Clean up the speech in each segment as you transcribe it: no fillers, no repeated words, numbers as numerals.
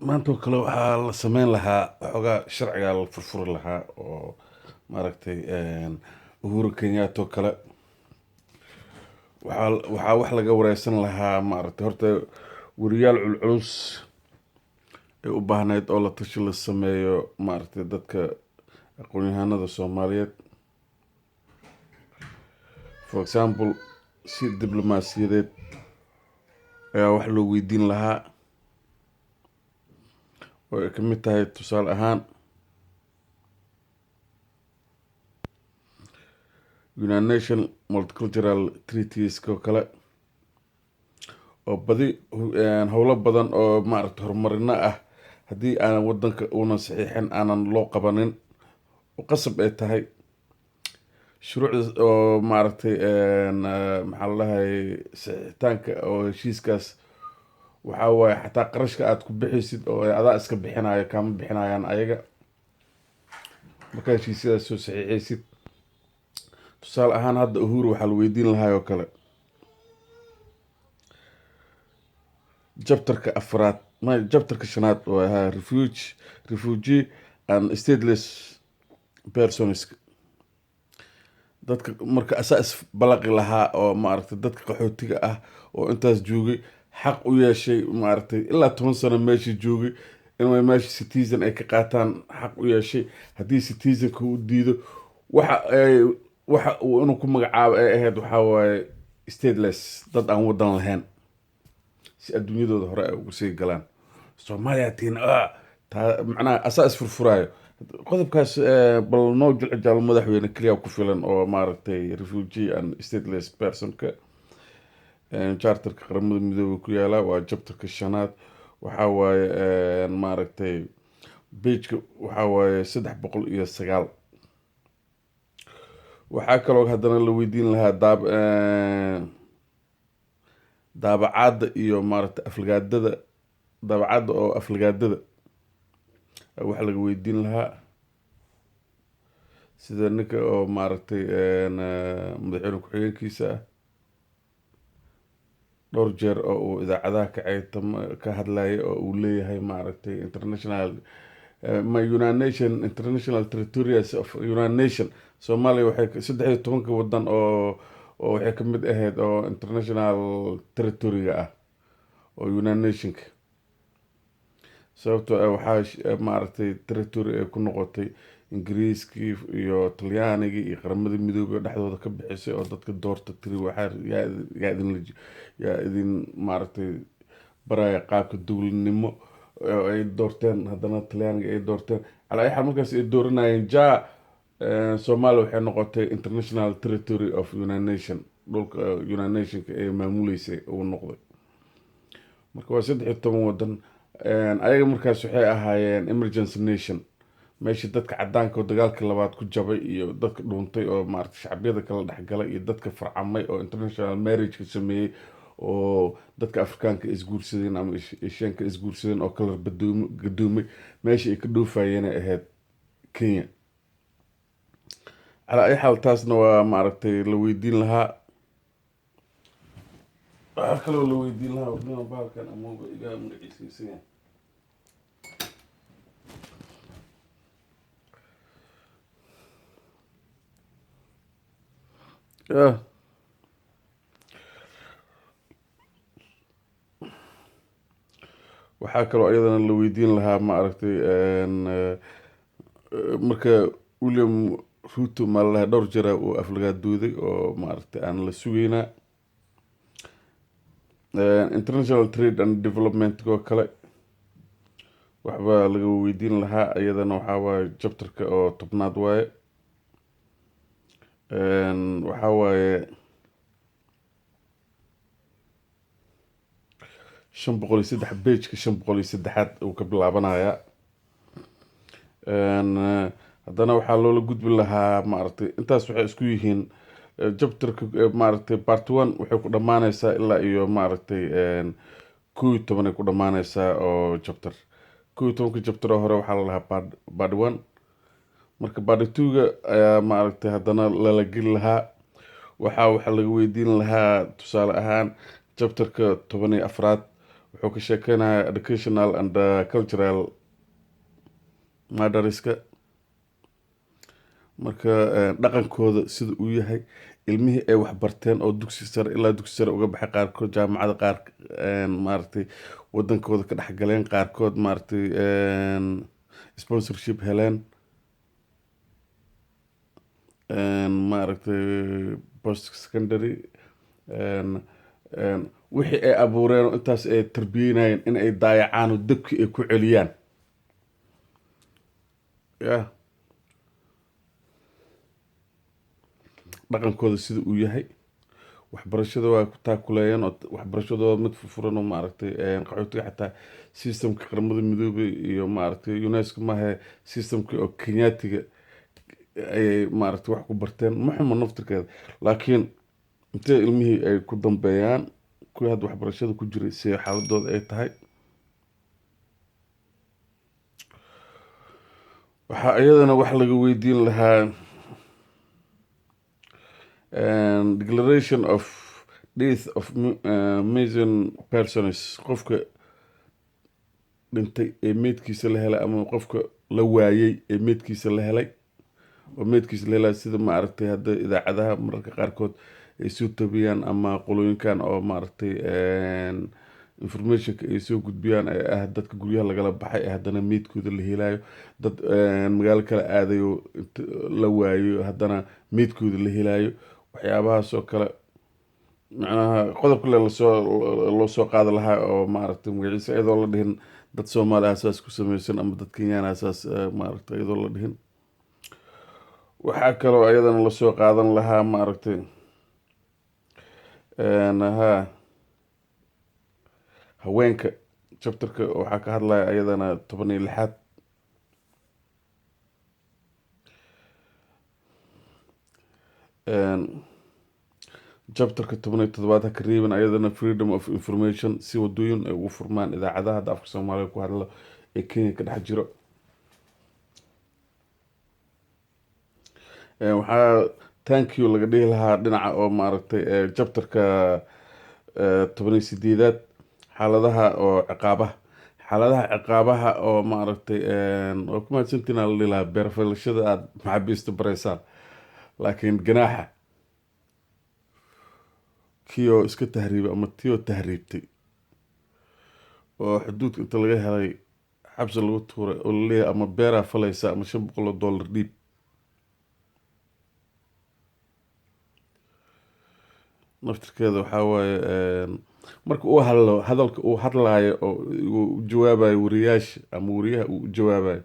maanta oo kale waxaa la sameyn lahaa waxoogaa sharciga la furfuri lahaa oo maaragtay Uhuru Kenyatta oo kale waxaa wax laga wareysan lahaa maaragtay horta weriyaal culculus ay u baahnayd oo la tashi la sameeyo maaragtay dadka aqoon-yahanada Soomaaliyeed. For example, si diblomaasiyadeed ayaa wax loo weydiin lahaa oo ay ka mid tahay tusaale ahaan United Nation Multicultural Treaties oo kale oo badi howlo badan oo maaragtay horumarino ah haddii aanan wadanka uunan saxiixin aanan loo qabanin oo qasab ay tahay shuruucda oo maaragtay maxaa la dhahay saxiixitaanka oo heshiiskaas waxaa waaye xataa qarashka aad ku bixaysid oo adaa iska bixinayo kama bixinayaan ayaga markaa heshiisyadaas soo saxiixaysid. tusaale ahaan hadda Uhuru waxaa la weydiin lahaa oo kale jabtarka afraad jabtarka shanaad oo ahaa refugee and stateless persons, dadka marka asaas balaqi lahaa oo maaragtay dadka qaxootiga ah oo intaas joogay xaq u yeeshay maaragtay ilaa 10 sano meesha joogay inay meesha citizen ay ka qaataan xaq u yeeshay. haddii citizenka uu diido waxa uu inuu ku magacaabo ay ahayd waxaa waaye stateless, dad aan wadan lahayn, si adduunyadooda hore ay ugu sii galaan. Soomaaliya tiin macnaha asaas furfuraayo qodobkaas bal noo jilcijaal madaxweyne kaliya ku filan oo maaragtay refugee and stateless personka charterka qaramada midoobay ku yaala waa jabtarka shanaad. waxaa waaye maaragtay pageka waxaa waaye 309. waxaa kaloo haddana la weydiin lahaa daabacadda iyo maaragtay aflagaadada daabacadda oo aflagaadada wax laga weydiin lahaa sida ninka oo maaragtay madaxweyne ku-xigeenkiisa ah dhowr jeer oo uu idaacadaha ka hadlayay oo uu leeyahay maaragtay international United Nation international territories of United Nation. Soomaaliya waxay 13 wadan oo waxay ka mid ahayd oo international territory-ga ah oo United Nationka, sababtoo ah waxaa maaragtay territory ay ku noqotay Ingiriiskii iyo Talyaanigii iyo qaramada midoobay dhexdooda ka bixisay oo dadka doorta tiri waxaa yaa idin maaragtay baraya qaabka dowladnimo ay doorteen. haddana Talyaaniga ay doorteen calaa ay xal markaas ay dooranayeen Soomaaliya waxay noqotay international territory of United Nation, dhulka United Nationka ay maamuleysay uu noqday. marka waa 13 wadan ayaga markaas waxay ahaayeen emergency nation, meeshii dadka cadaanka oo dagaalkii labaad ku jabay iyo dadka dhuuntay oo maaragtay shacbiyada kala dhexgalay iyo dadka farcamay oo international marriage ka sameeyey oo dadka Afrikaanka isguursadeen ama Asiaanka isguursadeen oo kala gadoomay meeshii ay ka dhoofayeen ay ahayd Kenya. calaa ay xal taasna waa maaragtay la weydiin lahaa. waxaa kaloo la weydiin lahaa wadnaha bahalkan amooga igaa magaciisiisaya waxaa kaloo ayadana la weydiin lahaa maaragtay marka William Ruto maalaha dhowr jara uu aflagaadooday oo maaragtay aan la sugeynaa international trade and development oo kale waxbaa laga weydiin lahaa. iyadana waxaa waaye jabtarka oo 10aad waaye waxaa waaye 503 pageka 503aad uu ka bilaabanayaa. haddana waxaa loola gudbi lahaa maaragtay intaas waxay isku yihiin jabtarka maaragtay part 1 waxay ku dhamaanaysaa ilaa iyo maaragtay 11 ay ku dhamaanaysaa oo jabtar 11 jabtar hore waxaa la lahaa part 1. marka part 2ga ayaa maaragtay haddana lala geli lahaa. waxaa laga weydiin lahaa tusaale ahaan jabtarka 14aad wuxuu ka sheekeynaya educational and cultural matters-ka. marka dhaqankooda sida uu yahay, ilmihii ay wax barteen oo dugsi sare ilaa dugsi sare uga baxay, qaarkood jaamacada, qaar maaragtay wadankooda ka dhex galeen, qaarkood maaragtay sponsorship heleen, maaragtay post secondary, wixii ay abuureen oo intaas ay tarbiyeynayeen in ay daayacaan oo dabkii ay ku celiyaan. ya dhaqankooda sida uu yahay, waxbarashada waa ku taakuleeyeen oo waxbarashadooda mid furfuran oo maaragtay qaxootiga xataa systemka qaramada midoobay iyo maaragtay UNESCO maahe systemka oo kenyaatiga ayay maaragtay wax ku barteen, ma xumo naftirkeeda, laakiin intee ilmihii ay ku dambeeyaan kuwii hadda waxbarashada ku jiray si xaaladooda ay tahay. waxaa iyadana wax laga weydiin lahaa declaration of death of missing persons, qofka dhintay ee meydkiisa la helay ama qofka la waayay ee meydkiisa la helay, oo meydkiisa la helay sida maaragtay hadda idaacadaha mararka qaarkood ay soo tabiyaan ama qolooyinkan oo maaragtay informationka ay soo gudbiyaan ee ah dadka guryaha lagala baxay ee haddana meydkooda la helayo, dad magaalo kala aadayo la waayo haddana meydkooda la helayo, waxyaabahaas oo kale macnaha qodob kale loo soo qaadi lahaa oo maaragtay magaciisa iyadoo la dhihin dad Soomaali asaas ku samaysan ama dad Kenyaan asaas maaragtay iyadoo la dhihin. waxaa kaloo iyadana lasoo qaadan lahaa maaragtay haweenka chapterka waxaa ka hadlaya iyadana 16aad. chapterka 17aad ha ka reebin ayadana freedom of information, si wadooyin ay ugu furmaan idaacadaha hadda afka Soomaaliga ku hadla ee Kenya ka dhex jiro. waxaa thank you laga dhihi lahaa dhinaca oo maaragtay chapterka 18aad, xaaladaha oo ciqaabaha oo maaragtay oo kuma santina la dhihi lahaa beerfalashada aad maxaabiista bareysaan, laakiin ganaaxa kiyo iska tahriibay ama tiyo tahriibtay oo xuduudka inta laga helay xabsi lagu tuuray oo la leeyahay ama beeraa falaysa ama $500 dhiib. naftirkeeda waxaa waaye marka uu hadlo hadalka uu hadlaayo oo uu jawaabayo wariyaasha ama wariyaha uu jawaabayo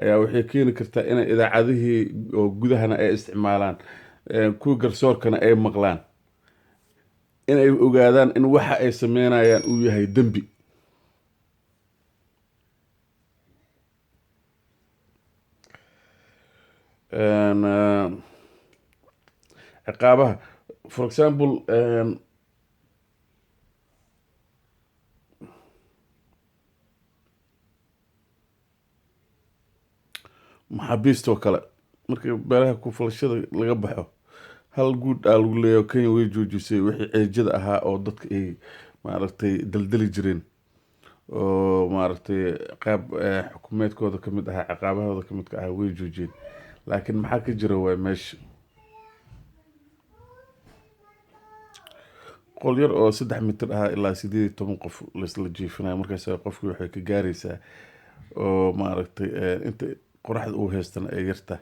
ayaa waxay keeni kartaa inay idaacadihii oo gudahana ay isticmaalaan, kuwa garsoorkana ay maqlaan, inay ogaadaan in waxa ay sameynayaan uu yahay dembi. ciqaabaha for example maxaabiista oo kale markii beeraha ku falashada laga baxo hal guud aa lagu leeyahay Kenya way joojisay wixii ceejada ahaa oo dadka ay maaragtay daldali jireen oo maaragtay qaab xukuumeedkooda ka mid ahaa, ciqaabahooda ka mid ka ahaa way joojiyeen, laakiin maxaa ka jira waa meesha qol yar oo 3 mitir ah ilaa 18 qof la jiifinayo, markaas qofkii waxay ka gaaraysaa oo maaragtay inta qoraxda uu haystan ay yarta,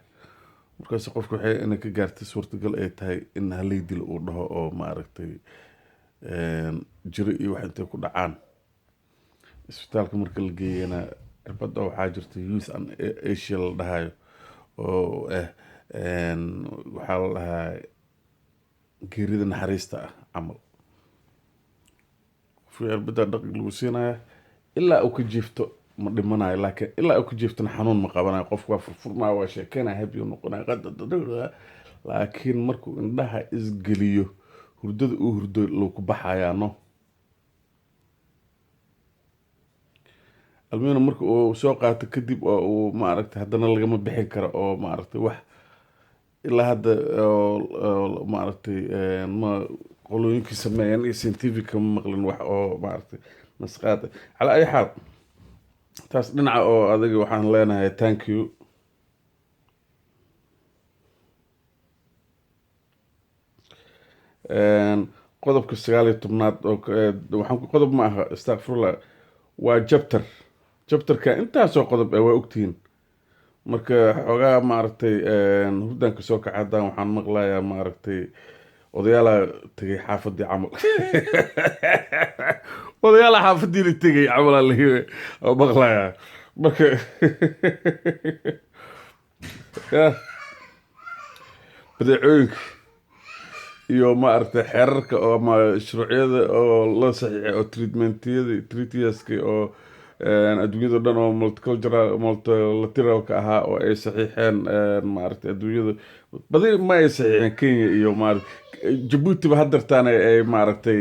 markaas qofku waxay inay ka gaartay suurtagal ay tahay in halay dil uu dhaho oo maaragtay jiro iyo wax intay ku dhacaan. isbitaalka marka la geeyana cirbada waxaa jirta youth and Asia la dhahayo oo waxaa la dhahaa geerida naxariista ah camal, cirbada dhaqi lagu siinaya ilaa uu ka jiifto ma dhimanayo, laakiin ilaa uu ka jiiftana xanuun ma qabanayo, qofku waa furfurmaa waa sheekeynaya habiyo noqonaya qadada, laakiin markuu indhaha isgeliyo hurdada uu hurdo loo ku baxayaano. almeena marka uu soo qaato kadib oo uu maaragtay haddana lagama bixin karo oo maaragtay wax ilaa hadda maaragtay ma qolooyinkii sameeyeen iyo scientific kama maqlin wax oo maaragtay masqaad calaa ay xaal taas dhinaca oo adiga waxaan leenahay thank you. qodobka 19aad oo waxaan qodob ma aha astaghfirullah waa chapterka intaasoo qodob waa ogtihiin marka xoogaa maaragtay hurdaanka soo kaca haddaan waxaan maqlayaa maaragtay odayaala tegay xaafadii camal odayaala xaafadii la tegay camal la maqlayaa marka badeecooyinka iyo maaragtay xeerarka oo ama shuruucyada oo la saxiixay oo treatiyaska oo adduunyada dhan oo multilateralka ahaa oo ay saxiixeen maaragtay adduunyada badi ma ay saxiixeen Kenya iyo Djibouti ba hadartaan ay maaragtay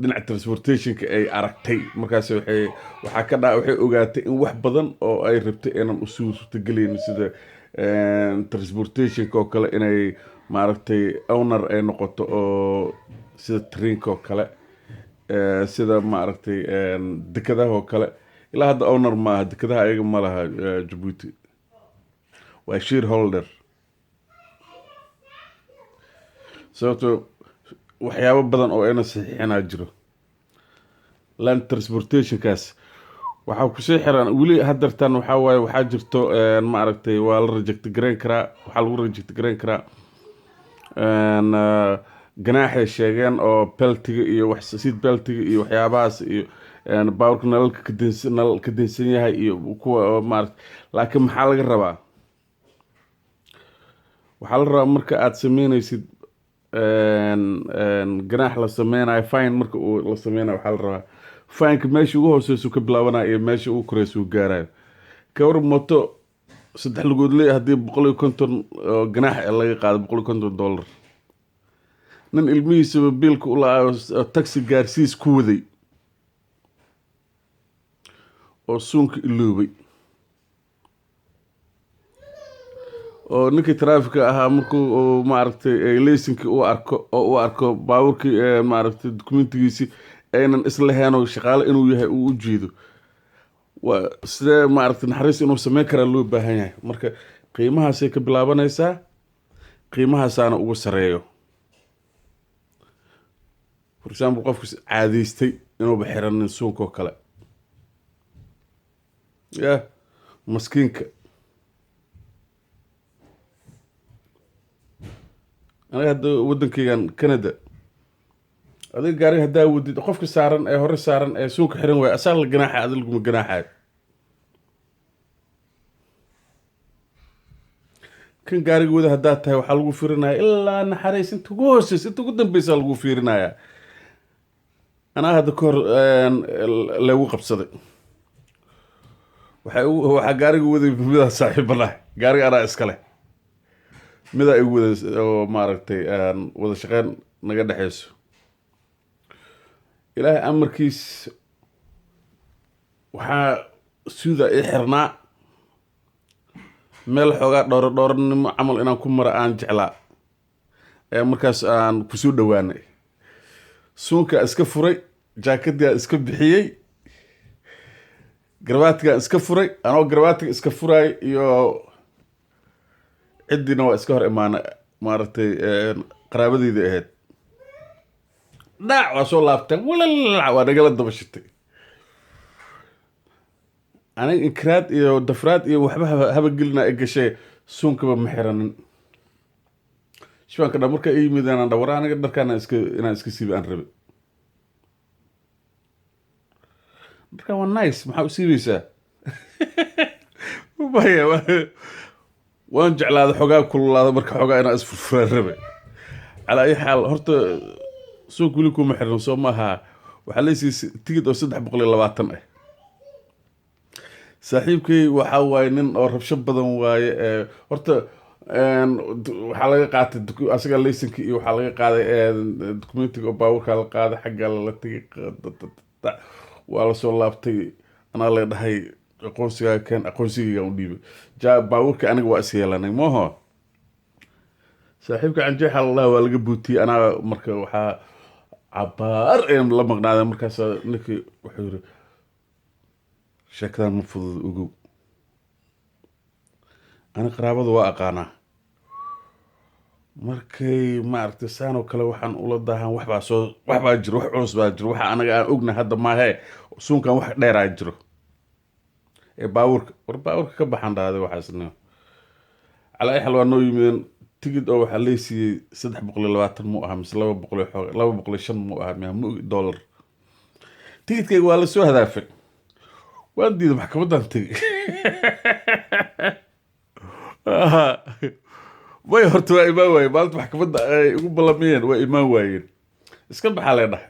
dhinaca transportationka ay aragtay markaas waxay ogaatay in wax badan oo ay rabtay inaan u suurtagelin sida transportationka oo kale inay maaragtay owner ay noqoto oo sida trainka oo kale sida maaragtay dekadaha oo kale ilaa hadda owner maaha dekadaha ayaga ma laha Djibouti waa shareholder sababtoo waxyaabo badan oo ayna saxiixinaa jiro land transportationkaas waxaa ku sii xiran weli hadartan waxaa waaye waxaa jirto maaragtay waa la reject gareyn karaa waxaa lagu reject gareyn karaa ganaaxay sheegeen oo peltiga iyo wax seat peltiga iyo waxyaabahaas iyo baawrka nalalka ka dansan yahay iyo kuwa maaragtay laakiin maxaa laga rabaa waxaa la rabaa marka aad sameynaysid ganaax la sameynayo fine marka uu la sameynayo waxaa la rabaa fineka meesha ugu hooseysu ka bilaabanayo iyo meesha ugu koreysa uu gaarayo ka war moto 3 lugood leeyahay haddii 150 ganaax laga qaado $150 nin ilmihiisaba biilka u la'aa taxi gaarsiis ku waday oo suunka iloobay oo ninkii traafika ahaa markuu maaragtay laysinkii u arko baawurkii maaragtay dokumentigiisii aynan isla heenoo shaqaale inuu yahay uu u jeedo waa sidee maaragtay naxariis inuu sameyn karaa loo baahan yahay marka qiimahaasay ka bilaabanaysaa qiimahaasaana ugu sareeyo for example qofku caadaystay inuuba xiranin suunka oo kale maskiinka aniga hadda wadankaygan Canada adiga gaariga haddaa wadid qofka saaran ee hore saaran ee suunka xiran waay asaa la ganaaxa adiga laguma ganaaxayo kan gaariga wada haddaa tahay waxaa lagu fiirinaya ilaa naxariis inta ugu hooseysa inta ugu dambeysa lagu fiirinaya anaa hadda ka hor lagu qabsaday waxaa gaariga waday midaa saaxiibanahay gaariga anaa iskale midaa igu wada oo maaragtay wada shaqeyn naga dhexeyso ilaahay amarkiis waxaa suuda ii xirnaa meel xoogaa dhowranimo camal inaan ku mara aan jeclaa ee markaas aan kusoo dhawaanay suunka iska furay jaakadiyaa iska bixiyey garbaatigaa iska furay anoo garbaatiga iska furaay iyo ciddina waa iska hor imaana maaragtay qaraabadeyda ahayd dhaac waa soo laabteen walalac waa nagala daba shitay aniga inkiraad iyo dafraad iyo waxba habagelina ay gashay suunkaba ma xiranin shibaanka dha marka ii yimid inaan dhawara aniga dharkaana inaan iska siiba aan rabe dharkaan waa nice maxaa u siibaysaa waan jeclaada xogaa kululaada marka xogaa inaan isfurfuraan rabe calaa ay xaal horta suunka weli kuma xiran soo maaha waxaa leesiiyey tigid oo 320 ah saaxiibkay waxaa waaye nin oo rabsho badan waaye horta waxaa laga qaatay asaga laysanka iyo waxaa laga qaaday dokumentiga oo baawurkaa la qaaday xagga la tegay waa lasoo laabtay anaa la dhahay aqoonsigaa keen aqoonsigayga u dhiibay baawurka aniga waa is yeelanay mooho saaxiibka canjeexa allah waa laga buutiyey anaa marka waxaa cabaar ayaan la maqnaaday markaas ninkii wuxuu yiri sheekadan ma fudud ugu ana qaraabadu waa aqaanaa markay maaragtay saanoo kale waxaan ula daahan waxbaa jiro wax culus baa jiro waxa anaga aan ogna hadda maahee suunkan wax dheeraa jiro ee baabuurka ka baxan dhaaday waxaasna calaa ay xal waa noo yimideen tigid oo waxaa laysiiyey 320 mu aha mise 205 mu aha $100 tigidkayga waa la soo hadaafay waan diiday maxkamadan tegey way horta waa imaan waayeen maalinta maxkamadda ay ugu ballamiyeen waa imaan waayeen iska baxaa lee dhahay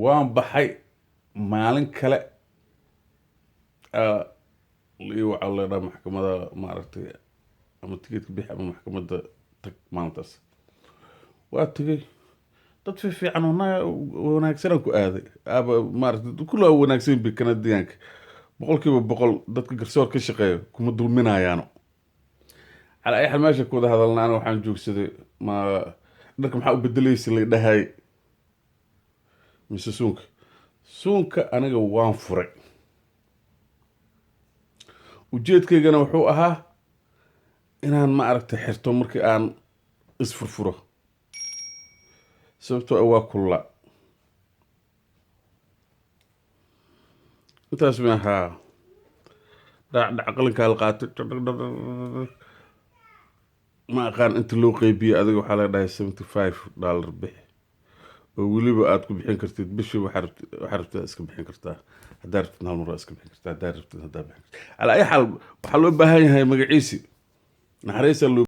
waan baxay maalin kale waxaa leedhaha maxkamada maaragtay ama tigidka bixi ama maxkamadda tag maalintaas waa tegey dad fiican oo wanaagsanaan ku aaday maaragtay kullaa wanaagsan bi kanadiyaanka 100% dadka garsoor ka shaqeeya kuma dulminayaano على أي حال ماشي كود هذا أنا وحن جوك سدي ما درك محاو بدليس اللي دهاي مش سونك أنا جوان فرق وجيت كي أنا وحوقها إن أنا ما عرفت حرتو مركي أن أصفر فرة سبتو أوا كلها أنت اسمها دع عقلك هالقاتل ما أقان أنت لو قيبي هذا وحلا ده $75 بح ولي بقى تكون بحين كرتي بشي وحرفت اسكب بحين كرتها هدارت نهار مرة اسكب بحين كرتها هدارت على أي حال وحلو بهاي هاي مقعيسي نحريس اللي